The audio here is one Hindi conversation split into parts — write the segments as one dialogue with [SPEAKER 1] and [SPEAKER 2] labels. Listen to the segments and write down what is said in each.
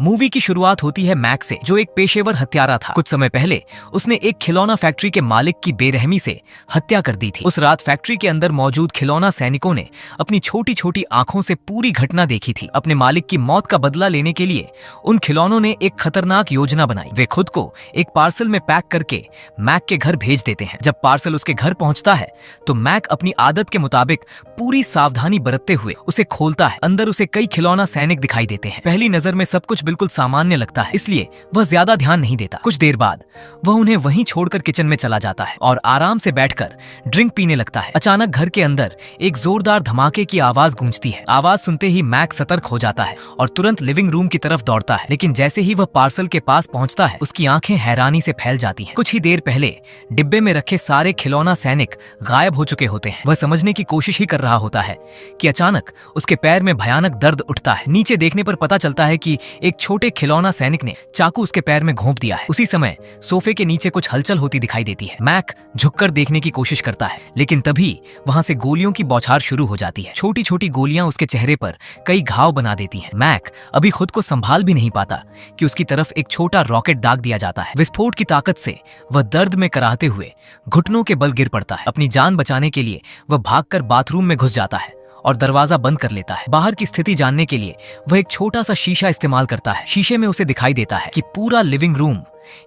[SPEAKER 1] मूवी की शुरुआत होती है मैक से, जो एक पेशेवर हत्यारा था। कुछ समय पहले उसने एक खिलौना फैक्ट्री के मालिक की बेरहमी से हत्या कर दी थी। उस रात फैक्ट्री के अंदर मौजूद खिलौना सैनिकों ने अपनी छोटी छोटी आंखों से पूरी घटना देखी थी। अपने मालिक की मौत का बदला लेने के लिए उन खिलौनों ने एक खतरनाक योजना बनाई। वे खुद को एक पार्सल में पैक करके मैक के घर भेज देते हैं। जब पार्सल उसके घर पहुंचता है तो मैक अपनी आदत के मुताबिक पूरी सावधानी बरतते हुए उसे खोलता है। अंदर उसे कई खिलौना सैनिक दिखाई देते हैं। पहली नजर में सब कुछ बिल्कुल सामान्य लगता है, इसलिए वह ज्यादा ध्यान नहीं देता। कुछ देर बाद वह उन्हें वहीं छोड़कर किचन में चला जाता है और आराम से बैठकर ड्रिंक पीने लगता है। अचानक घर के अंदर एक जोरदार धमाके की आवाज गूंजती है। आवाज सुनते ही मैक सतर्क हो जाता है और तुरंत लिविंग रूम की तरफ दौड़ता है। लेकिन जैसे ही वह पार्सल के पास पहुंचता है, उसकी आंखें हैरानी से फैल जाती हैं। कुछ ही देर पहले डिब्बे में रखे सारे खिलौना सैनिक गायब हो चुके होते हैं। वह समझने की कोशिश ही कर रहा होता है कि अचानक उसके पैर में भयानक दर्द उठता है। नीचे देखने पर पता चलता है कि एक छोटे खिलौना सैनिक ने चाकू उसके पैर में घोंप दिया है। उसी समय सोफे के नीचे कुछ हलचल होती दिखाई देती है। मैक झुककर देखने की कोशिश करता है, लेकिन तभी वहां से गोलियों की बौछार शुरू हो जाती है। छोटी छोटी गोलियां उसके चेहरे पर कई घाव बना देती हैं। मैक अभी खुद को संभाल भी नहीं पाता कि उसकी तरफ एक छोटा रॉकेट दाग दिया जाता है। विस्फोट की ताकत से वह दर्द में कराहते हुए घुटनों के बल गिर पड़ता है। अपनी जान बचाने के लिए वह भागकर बाथरूम में घुस जाता है और दरवाजा बंद कर लेता है। बाहर की स्थिति जानने के लिए वह एक छोटा सा शीशा इस्तेमाल करता है। शीशे में उसे दिखाई देता है कि पूरा लिविंग रूम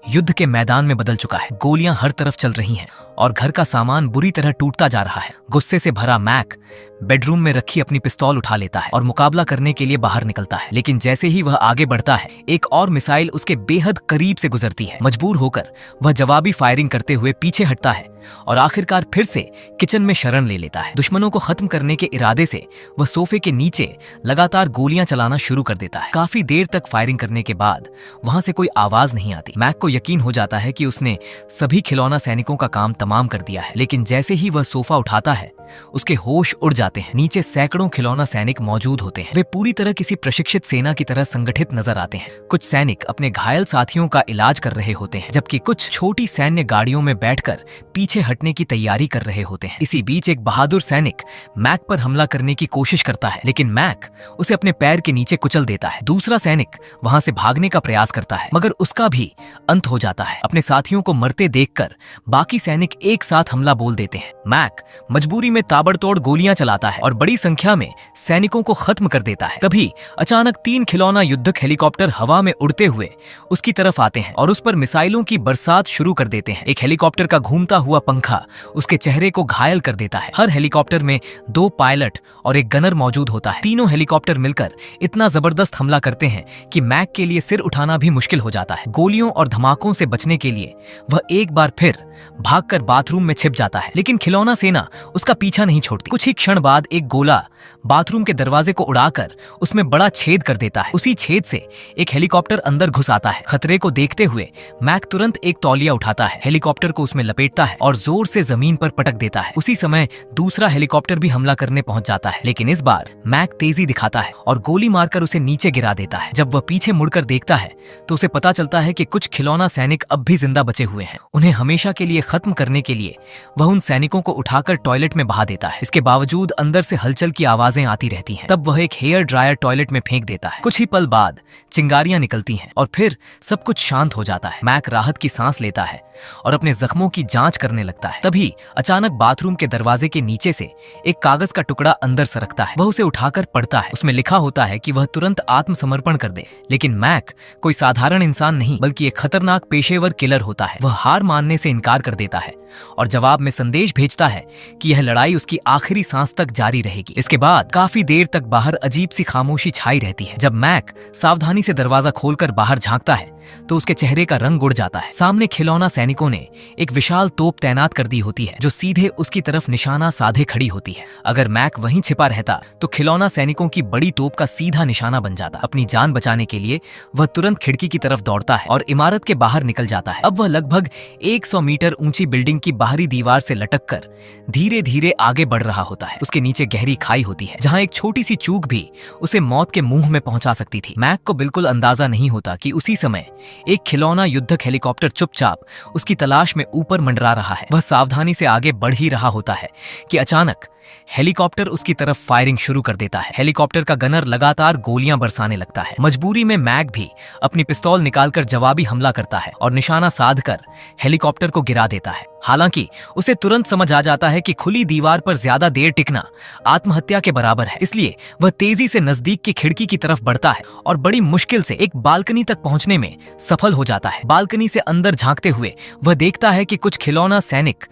[SPEAKER 1] युद्ध के मैदान में बदल चुका है। गोलियां हर तरफ चल रही हैं और घर का सामान बुरी तरह टूटता जा रहा है। गुस्से से भरा मैक बेडरूम में रखी अपनी पिस्तौल उठा लेता है और मुकाबला करने के लिए बाहर निकलता है। लेकिन जैसे ही वह आगे बढ़ता है, एक और मिसाइल उसके बेहद करीब से गुजरती है। मजबूर होकर वह जवाबी फायरिंग करते हुए पीछे हटता है और आखिरकार फिर से किचन में शरण ले लेता है। दुश्मनों को खत्म करने के इरादे से वह सोफे के नीचे लगातार गोलियां चलाना शुरू कर देता है। काफी देर तक फायरिंग करने के बाद वहां से कोई आवाज नहीं आती। मैक को यकीन हो जाता है कि उसने सभी खिलौना सैनिकों का काम तमाम कर दिया है। लेकिन जैसे ही वह सोफा उठाता है, उसके होश उड़ जाते हैं। नीचे सैकड़ों खिलौना सैनिक मौजूद होते हैं। वे पूरी तरह किसी प्रशिक्षित सेना की तरह संगठित नजर आते हैं। कुछ सैनिक अपने घायल साथियों का इलाज कर रहे होते हैं, जबकि कुछ छोटी सैन्य गाड़ियों में बैठकर पीछे हटने की तैयारी कर रहे होते हैं। इसी बीच एक बहादुर सैनिक मैक पर हमला करने की कोशिश करता है, लेकिन मैक उसे अपने पैर के नीचे कुचल देता है। दूसरा सैनिक वहां से भागने का प्रयास करता है, मगर उसका भी अंत हो जाता है। अपने साथियों को मरते देखकर बाकी सैनिक एक साथ हमला बोल देते हैं। मैक मजबूरी में ताबड़तोड़ गोलियां चलाता है और बड़ी संख्या में सैनिकों को खत्म कर देता है। तभी अचानक 3 खिलौना युद्धक हेलीकॉप्टर हवा में उड़ते हुए उसकी तरफ आते हैं और उस पर मिसाइलों की बरसात शुरू कर देते हैं। एक हेलीकॉप्टर का घूमता हुआ पंखा उसके चेहरे को घायल कर देता है। हर हेलीकॉप्टर में 2 पायलट और एक गनर मौजूद होता है। तीनों हेलीकॉप्टर मिलकर इतना जबरदस्त हमला करते हैं कि मैक के लिए सिर उठाना भी मुश्किल हो जाता है। गोलियों और धमाकों से बचने के लिए वह एक बार फिर भागकर बाथरूम में छिप जाता है, लेकिन खिलौना सेना उसका पीछा नहीं छोड़ती। कुछ ही क्षण बाद एक गोला बाथरूम के दरवाजे को उड़ाकर उसमें बड़ा छेद कर देता है। उसी छेद से एक हेलीकॉप्टर अंदर घुस आता है। खतरे को देखते हुए मैक तुरंत एक तौलिया उठाता है, हेलीकॉप्टर को उसमें लपेटता है और जोर से जमीन पर पटक देता है। उसी समय दूसरा हेलीकॉप्टर भी हमला करने पहुंच जाता है, लेकिन इस बार मैक तेजी दिखाता है और गोली मारकर उसे नीचे गिरा देता है। जब वह पीछे मुड़कर देखता है तो उसे पता चलता है कि कुछ खिलौना सैनिक अब भी जिंदा बचे हुए हैं। उन्हें हमेशा के लिए खत्म करने के लिए वह उन सैनिकों को उठाकर टॉयलेट में बहा देता है। इसके बावजूद अंदर से हलचल की आवाजें आती रहती हैं। तब वह एक हेयर ड्रायर टॉयलेट में फेंक देता है। कुछ ही पल बाद चिंगारियां निकलती हैं और फिर सब कुछ शांत हो जाता है। मैक राहत की सांस लेता है और अपने जख्मों की जांच करने लगता है। तभी अचानक बाथरूम के दरवाजे के नीचे से एक कागज का टुकड़ा अंदर सरकता है। वह उसे उठाकर पढ़ता है। उसमें लिखा होता है कि वह तुरंत आत्मसमर्पण कर दे। लेकिन मैक कोई साधारण इंसान नहीं, बल्कि एक खतरनाक पेशेवर किलर होता है। वह हार मानने से इनकार कर देता है और जवाब में संदेश भेजता है कि यह लड़ाई उसकी आखिरी सांस तक जारी रहेगी। इसके बाद काफी देर तक बाहर अजीब सी खामोशी छाई रहती है। जब मैक सावधानी से दरवाजा खोलकर बाहर झांकता है तो उसके चेहरे का रंग उड़ जाता है। सामने खिलौना सैनिकों ने एक विशाल तोप तैनात कर दी होती है, जो सीधे उसकी तरफ निशाना साधे खड़ी होती है। अगर मैक वहीं छिपा रहता तो खिलौना सैनिकों की बड़ी तोप का सीधा निशाना बन जाता। अपनी जान बचाने के लिए वह तुरंत खिड़की की तरफ दौड़ता है और इमारत के बाहर निकल जाता है। अब वह लगभग 100 मीटर ऊंची बिल्डिंग की बाहरी दीवार से लटककर धीरे धीरे आगे बढ़ रहा होता है। उसके नीचे गहरी खाई होती है, जहां एक छोटी सी चूक भी उसे मौत के मुंह में पहुंचा सकती थी। मैक को बिल्कुल अंदाजा नहीं होता कि उसी समय एक खिलौना युद्धक हेलीकॉप्टर चुपचाप उसकी तलाश में ऊपर मंडरा रहा है। वह सावधानी से आगे बढ़ ही रहा होता है कि अचानक हेलीकॉप्टर उसकी तरफ फायरिंग शुरू कर देता है। हेलीकॉप्टर का गनर लगातार गोलियां बरसाने लगता है। मजबूरी में मैक भी अपनी पिस्तौल निकालकर जवाबी हमला करता है और निशाना साधकर हेलीकॉप्टर को गिरा देता है। हालांकि उसे तुरंत समझ आ जाता है कि खुली दीवार पर ज्यादा देर टिकना आत्महत्या के बराबर है, इसलिए वह तेजी से नजदीक की खिड़की की तरफ बढ़ता है और बड़ी मुश्किल से एक बालकनी तक पहुंचने में सफल हो जाता है। बालकनी से अंदर झांकते हुए वह देखता है कि कुछ खिलौना सैनिक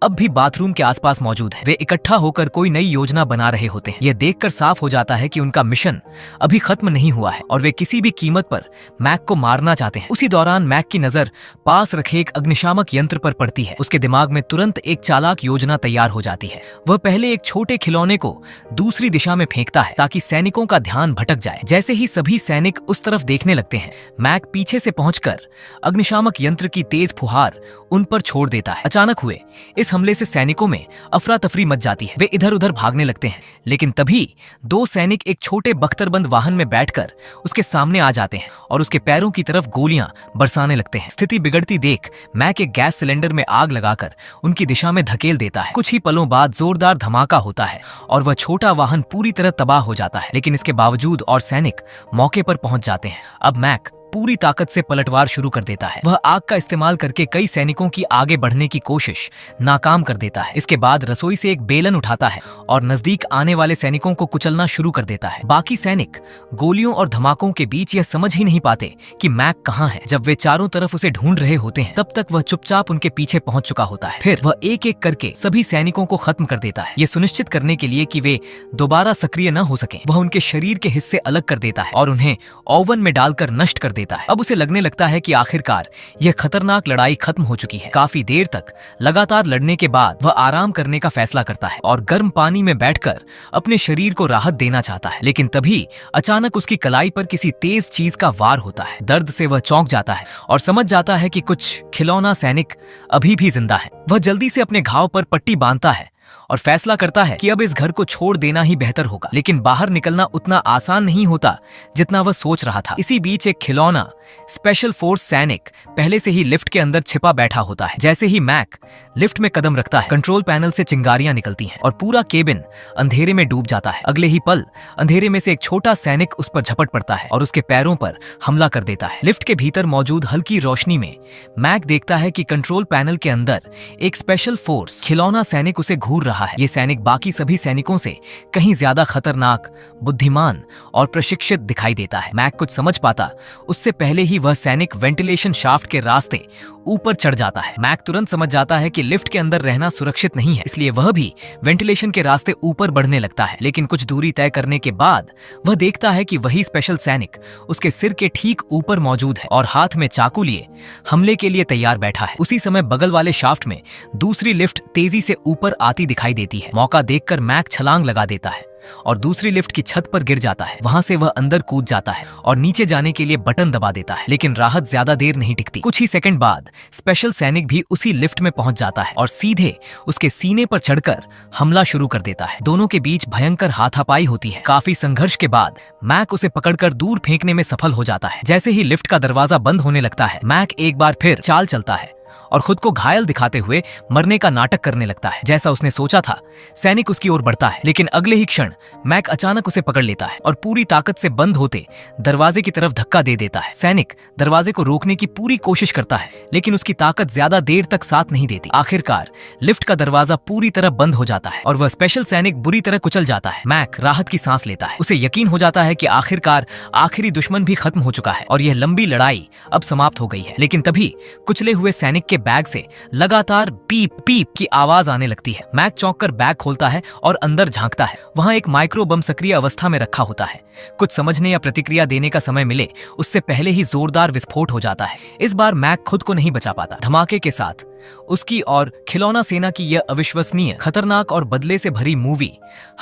[SPEAKER 1] अब भी बाथरूम के आसपास मौजूद हैं। वे इकट्ठा होकर कोई नई योजना बना रहे होते हैं। यह देखकर साफ हो जाता है कि उनका मिशन अभी खत्म नहीं हुआ है और वे किसी भी कीमत पर मैक को मारना चाहते हैं। उसी दौरान मैक की नजर पास रखे एक अग्निशामक यंत्र पर पड़ती है। उसके दिमाग में तुरंत एक चालाक योजना तैयार हो जाती है। वह पहले एक छोटे खिलौने को दूसरी दिशा में फेंकता है ताकि सैनिकों का ध्यान भटक जाए। जैसे ही सभी सैनिक उस तरफ देखने लगते हैं, मैक पीछे से पहुंचकर अग्निशामक यंत्र की तेज फुहार उन पर छोड़ देता है। अचानक हुए इस हमले से सैनिकों में अफरा तफरी मच जाती है। वे इधर उधर भागने लगते हैं, लेकिन तभी दो सैनिक एक छोटे बख्तरबंद वाहन में बैठकर उसके सामने आ जाते हैं और उसके पैरों की तरफ गोलियां बरसाने लगते हैं। स्थिति बिगड़ती देख मैक एक गैस सिलेंडर में आग लगाकर उनकी दिशा में धकेल देता है। कुछ ही पलों बाद जोरदार धमाका होता है और वह छोटा वाहन पूरी तरह तबाह हो जाता है, लेकिन इसके बावजूद और सैनिक मौके पर पहुंच जाते हैं। अब मैक पूरी ताकत से पलटवार शुरू कर देता है। वह आग का इस्तेमाल करके कई सैनिकों की आगे बढ़ने की कोशिश नाकाम कर देता है। इसके बाद रसोई से एक बेलन उठाता है और नजदीक आने वाले सैनिकों को कुचलना शुरू कर देता है। बाकी सैनिक गोलियों और धमाकों के बीच यह समझ ही नहीं पाते कि मैक कहाँ है। जब वे चारों तरफ उसे ढूंढ रहे होते हैं, तब तक वह चुपचाप उनके पीछे पहुंच चुका होता है। फिर वह एक एक करके सभी सैनिकों को खत्म कर देता है। ये सुनिश्चित करने के लिए कि वे दोबारा सक्रिय न हो सके, वह उनके शरीर के हिस्से अलग कर देता है और उन्हें ओवन में डालकर नष्ट कर देता है। अब उसे लगने लगता है कि आखिरकार यह खतरनाक लड़ाई खत्म हो चुकी है। काफी देर तक लगातार लड़ने के बाद वह आराम करने का फैसला करता है और गर्म पानी में बैठकर अपने शरीर को राहत देना चाहता है। लेकिन तभी अचानक उसकी कलाई पर किसी तेज चीज का वार होता है। दर्द से वह चौंक जाता है और समझ जाता है कि कुछ खिलौना सैनिक अभी भी जिंदा है। वह जल्दी से अपने घाव पर पट्टी बांधता है और फैसला करता है कि अब इस घर को छोड़ देना ही बेहतर होगा। लेकिन बाहर निकलना उतना आसान नहीं होता जितना वह सोच रहा था। इसी बीच एक खिलौना स्पेशल फोर्स सैनिक पहले से ही लिफ्ट के अंदर छिपा बैठा होता है। जैसे ही मैक लिफ्ट में कदम रखता है, कंट्रोल पैनल से चिंगारियां निकलती हैं और पूरा केबिन अंधेरे में डूब जाता है। अगले ही पल अंधेरे में से एक छोटा सैनिक उस पर झपट पड़ता है और उसके पैरों पर हमला कर देता है। लिफ्ट के भीतर मौजूद हल्की रोशनी में मैक देखता है कि कंट्रोल पैनल के अंदर एक स्पेशल फोर्स खिलौना सैनिक उसे घूर रहा है। ये सैनिक बाकी सभी सैनिकों से कहीं ज्यादा खतरनाक, बुद्धिमान और प्रशिक्षित दिखाई देता है। मैक कुछ समझ पाता उससे पहले ही वह सैनिक वेंटिलेशन शाफ्ट के रास्ते ऊपर चढ़ जाता है। मैक तुरंत समझ जाता है कि लिफ्ट के अंदर रहना सुरक्षित नहीं है, इसलिए वह भी वेंटिलेशन के रास्ते ऊपर बढ़ने लगता है। लेकिन कुछ दूरी तय करने के बाद वह देखता है कि वही स्पेशल सैनिक उसके सिर के ठीक ऊपर मौजूद है और हाथ में चाकू लिए हमले के लिए तैयार बैठा है। उसी समय बगल वाले शाफ्ट में दूसरी लिफ्ट तेजी से ऊपर आती दिखाई देती है। मौका देखकर मैक छलांग लगा देता है और दूसरी लिफ्ट की छत पर गिर जाता है। वहां से वह अंदर कूद जाता है और नीचे जाने के लिए बटन दबा देता है। लेकिन राहत ज्यादा देर नहीं टिकती। कुछ ही सेकंड बाद स्पेशल सैनिक भी उसी लिफ्ट में पहुंच जाता है और सीधे उसके सीने पर चढ़कर हमला शुरू कर देता है। दोनों के बीच भयंकर हाथापाई होती है। काफी संघर्ष के बाद मैक उसे पकड़कर दूर फेंकने में सफल हो जाता है। जैसे ही लिफ्ट का दरवाजा बंद होने लगता है, मैक एक बार फिर चाल चलता है और खुद को घायल दिखाते हुए मरने का नाटक करने लगता है। जैसा उसने सोचा था, सैनिक उसकी ओर बढ़ता है, लेकिन अगले ही क्षण मैक अचानक उसे पकड़ लेता है और पूरी ताकत से बंद होते दरवाजे की तरफ धक्का दे देता है। सैनिक दरवाजे को रोकने की पूरी कोशिश करता है, लेकिन उसकी ताकत ज्यादा देर तक साथ नहीं देती। आखिरकार लिफ्ट का दरवाजा पूरी तरह बंद हो जाता है और वह स्पेशल सैनिक बुरी तरह कुचल जाता है। मैक राहत की सांस लेता है। उसे यकीन हो जाता है कि आखिरकार आखिरी दुश्मन भी खत्म हो चुका है और यह लंबी लड़ाई अब समाप्त हो गई है। लेकिन तभी कुचले हुए सैनिक के बैग से लगातार पीप पीप की आवाज आने लगती है। मैक चौंक कर बैग खोलता है और अंदर झांकता है। वहां एक माइक्रो बम सक्रिय अवस्था में रखा होता है। कुछ समझने या प्रतिक्रिया देने का समय मिले उससे पहले ही जोरदार विस्फोट हो जाता है। इस बार मैक खुद को नहीं बचा पाता। धमाके के साथ उसकी और खिलौना सेना की यह अविश्वसनीय, खतरनाक और बदले से भरी मूवी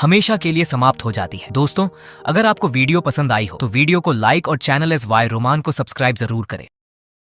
[SPEAKER 1] हमेशा के लिए समाप्त हो जाती है। दोस्तों, अगर आपको वीडियो पसंद आई हो तो वीडियो को लाइक और चैनल एस वाई रोमान को सब्सक्राइब जरूर करें।